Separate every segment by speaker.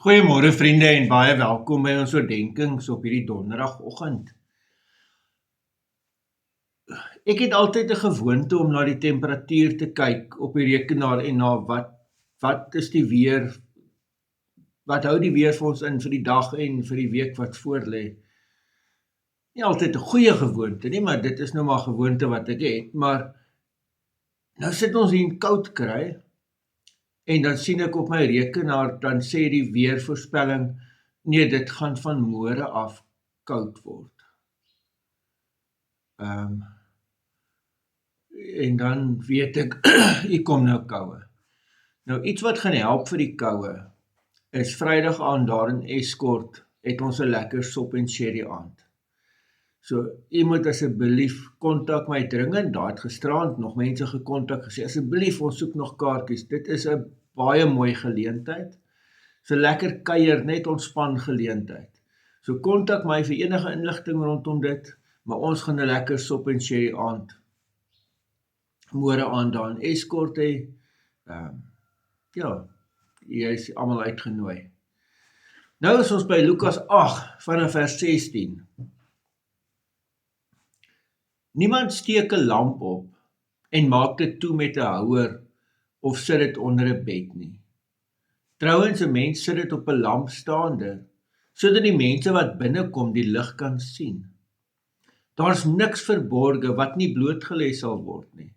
Speaker 1: Goeiemôre vriende en baie welkom by ons oordenkings op hierdie donderdagoggend. Ek het altyd 'n gewoonte om na die temperatuur te kyk op die rekenaar en na wat is die weer, wat hou die weer vir ons in vir die dag en vir die week wat voorlê. Nie altyd 'n goeie gewoonte nie, maar dit is nou maar 'n gewoonte wat ek het, maar nou sit ons hier in koud kry en dan sien ek op my rekenaar, dan sê die weervoorspelling, nee, dit gaan van môre af koud word. En dan weet ek, hier kom nou koue. Nou iets wat gaan help vir die koue, is Vrydag aand daar in Escort, het ons 'n lekker sop en sherry aand. So, u moet asseblief kontak my dringend, daar het gisterand nog mense gekontak, gesê, asseblief, ons soek nog kaartjies, dit is 'n baie mooi geleentheid, so lekker kuier, net ontspan geleentheid. So kontak my vir enige inligting rondom dit, maar ons gaan 'n lekker sop en sherry aand, môre aand daar in Escort hê. Ja, jy is almal uitgenooi. Nou is ons by Lukas 8 vanaf vers 16. Niemand steek 'n lamp op en maak dit toe met 'n houer of sit dit onder 'n bed nie. Trouwens, 'n mens sit dit op 'n lampstander, sodat die mense wat binnekom die lig kan sien. Daar's niks verborge wat nie blootgelê sal word nie,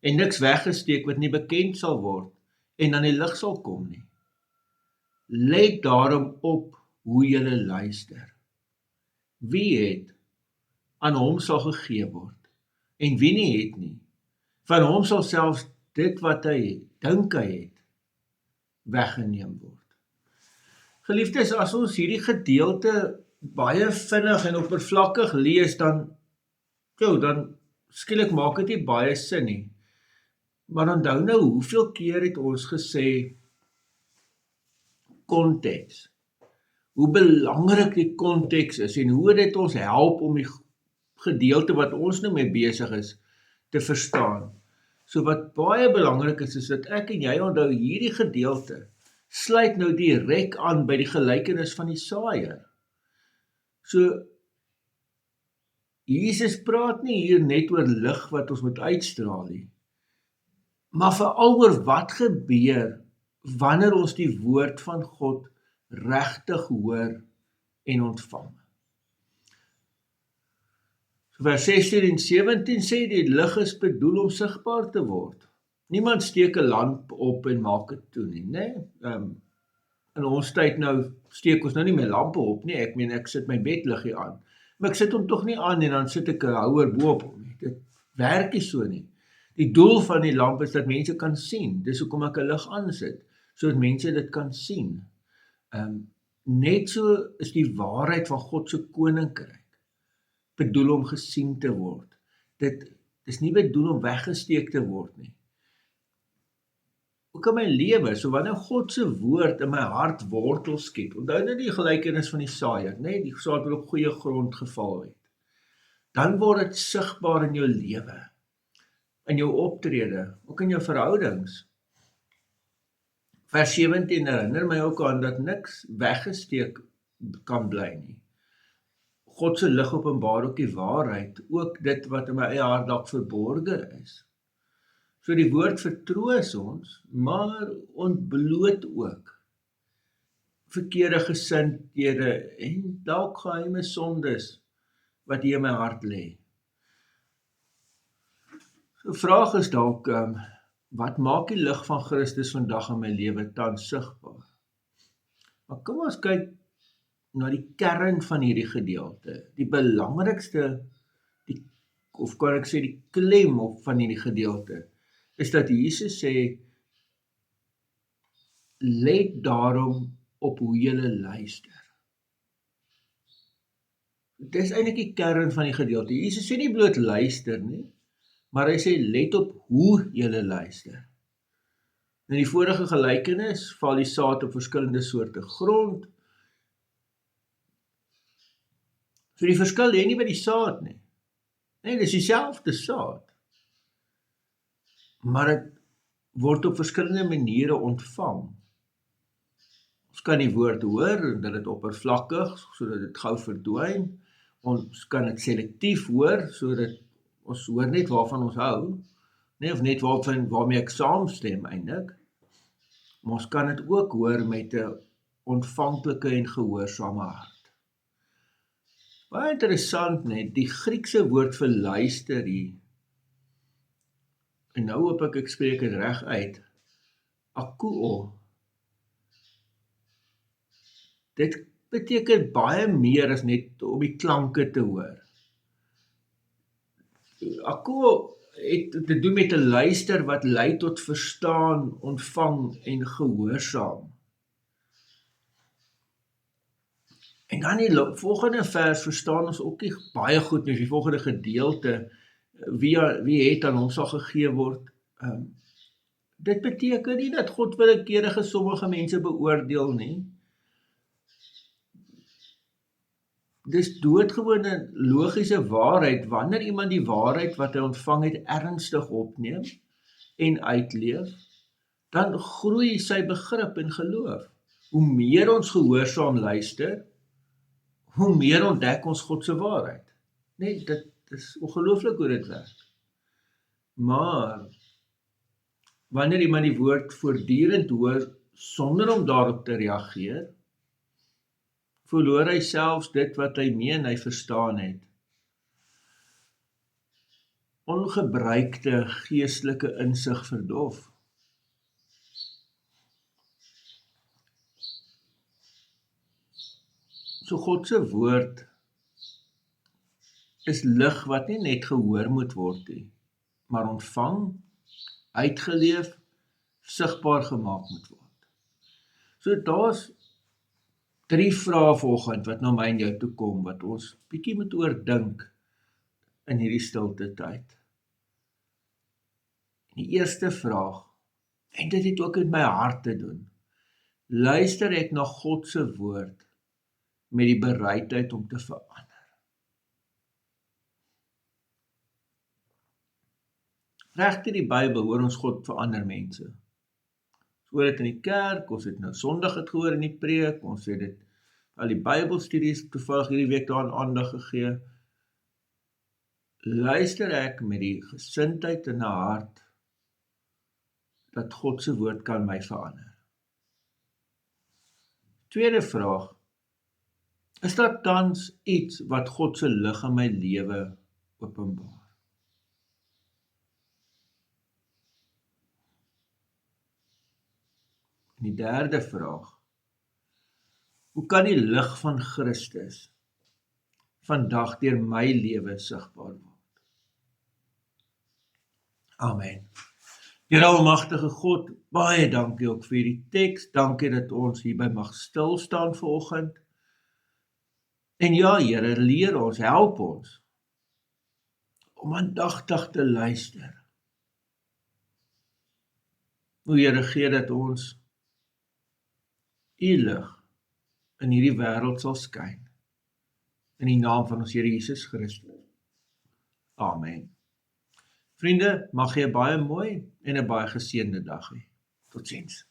Speaker 1: en niks weggesteek wat nie bekend sal word en aan die lig sal kom nie. Let daarom op hoe julle luister. Wie het, aan hom sal gegee word, en wie nie het nie, van hom sal selfs dit wat hy dink hy het, weggeneem word. Geliefdes, as ons hierdie gedeelte baie vinnig en oppervlakkig lees, dan skielik maak dit nie baie sin nie. Maar onthou nou, hoeveel keer het ons gesê, konteks, hoe belangrik die konteks is, en hoe dit ons help om die gedeelte wat ons nou mee besig is, te verstaan. So wat baie belangrik is dat ek en jy onthou, hierdie gedeelte sluit nou direk aan by die gelykenis van die saaiër. So, Jesus praat nie hier net oor lig wat ons moet uitstraal nie, maar veral oor wat gebeur wanneer ons die woord van God regtig hoor en ontvang. So vers 16 en 17 sê die lig is bedoel om sigbaar te word. Niemand steek 'n lamp op en maak dit toe nie, né? In ons tyd nou steek ons nou nie meer lampe op nie. Ek sit my bedliggie aan, maar ek sit hom tog nie aan en dan sit ek 'n houer bo op hom nie. Dit werk nie so nie. Die doel van die lamp is dat mense kan sien. Dis hoekom ek 'n lig aansit, sodat mense dit kan sien. Net so is die waarheid van God se koninkryk bedoel om gesien te word. Dit is nie bedoel om weggesteek te word nie. Ook in my lewe, so wanneer God se woord in my hart wortel skiet, onthou nou die gelykenis van die saaiër, né? Die saad wat op goeie grond geval het. Dan word dit sigbaar in jou lewe, in jou optrede, ook in jou verhoudings. Vers 17 herinner my ook aan dat niks weggesteek kan bly nie. God se lig openbaar ook die waarheid, ook dit wat in my eie hart dalk verborge is. So die woord vertroos ons, maar ontbloot ook verkeerde gesindhede en dalk geheime sondes wat hier in my hart lê. So vraag is dalk, wat maak die lig van Christus vandag in my lewe tans sigbaar? Maar kom ons kyk na die kern van hierdie gedeelte, die belangrikste, of kan ek sê die klem van hierdie gedeelte, is dat Jesus sê, let daarom op hoe julle luister. Dit is eintlik die kern van die gedeelte. Jesus sê nie bloot luister nie, maar hy sê, let op hoe julle luister. In die vorige gelykenis val die saad op verskillende soorte grond. So die verskil lê nie by die saad nie. Nee, dis dieselfde saad. Maar dit word op verskillende maniere ontvang. Ons kan die woord hoor, en dit is oppervlakkig, sodat dit gou verdwyn. Ons kan dit selektief hoor, sodat ons hoor net waarvan ons hou, of net waarmee ek saamstem eintlik. Maar ons kan dit ook hoor met 'n ontvanklike en gehoorsame hart. Baie interessant net, die Griekse woord vir luister hier, en nou hoop ek spreek dit reg uit, akouo. Dit beteken baie meer as net om die klanke te hoor. Akouo het te doen met 'n luister wat lei tot verstaan, ontvang en gehoorsaam. En dan die volgende vers verstaan ons ook nie baie goed nie, die volgende gedeelte, wie het aan hom sal gegee word. Dit beteken nie dat God willekeurige sommige mense beoordeel nie. Dis doodgewone logiese waarheid, wanneer iemand die waarheid wat hy ontvang het ernstig opneem en uitleef, dan groei sy begrip en geloof. Hoe meer ons gehoorsaam luister, hoe meer ontdek ons God se waarheid. Nee, dit is ongelooflik hoe dit werk. Maar wanneer iemand die woord voortdurend hoor sonder om daarop te reageer, verloor hy selfs dit wat hy meen hy verstaan het. Ongebruikte geestelike insig verdof. So God se woord is lig wat nie net gehoor moet word nie, maar ontvang, uitgeleef, sigbaar gemaak moet word. So daar's 3 vrae vanoggend wat na my en jou toe kom, wat ons bietjie moet oordink in hierdie stilte tyd. Die eerste vraag, en dit het ook met my hart te doen, luister ek na God se woord met die bereidheid om te verander? Regtig die Bybel hoor ons God verander mense. Ons hoor dit in die kerk, ons het nou Sondag het gehoor in die preek, ons het dit al die Bybelstudies toevallig hierdie week daaraan aandag gegee. Luister ek met die gesindheid in 'n hart dat God se woord kan my verander? Tweede vraag, is daar tans iets wat God se lig in my lewe openbaar? En die derde vraag, hoe kan die lig van Christus vandag deur my lewe sigbaar word? Amen. Here almagtige God, baie dankie ook vir die teks, dankie dat ons hierby mag stil staan vanoggend. En ja, Here, leer ons, help ons om aandagtig te luister. O Here, gee dat ons U lig in hierdie wêreld sal skyn. In die naam van ons Here Jesus Christus. Amen. Vriende, mag jy 'n baie mooi en 'n baie geseënde dag hê. Totsiens.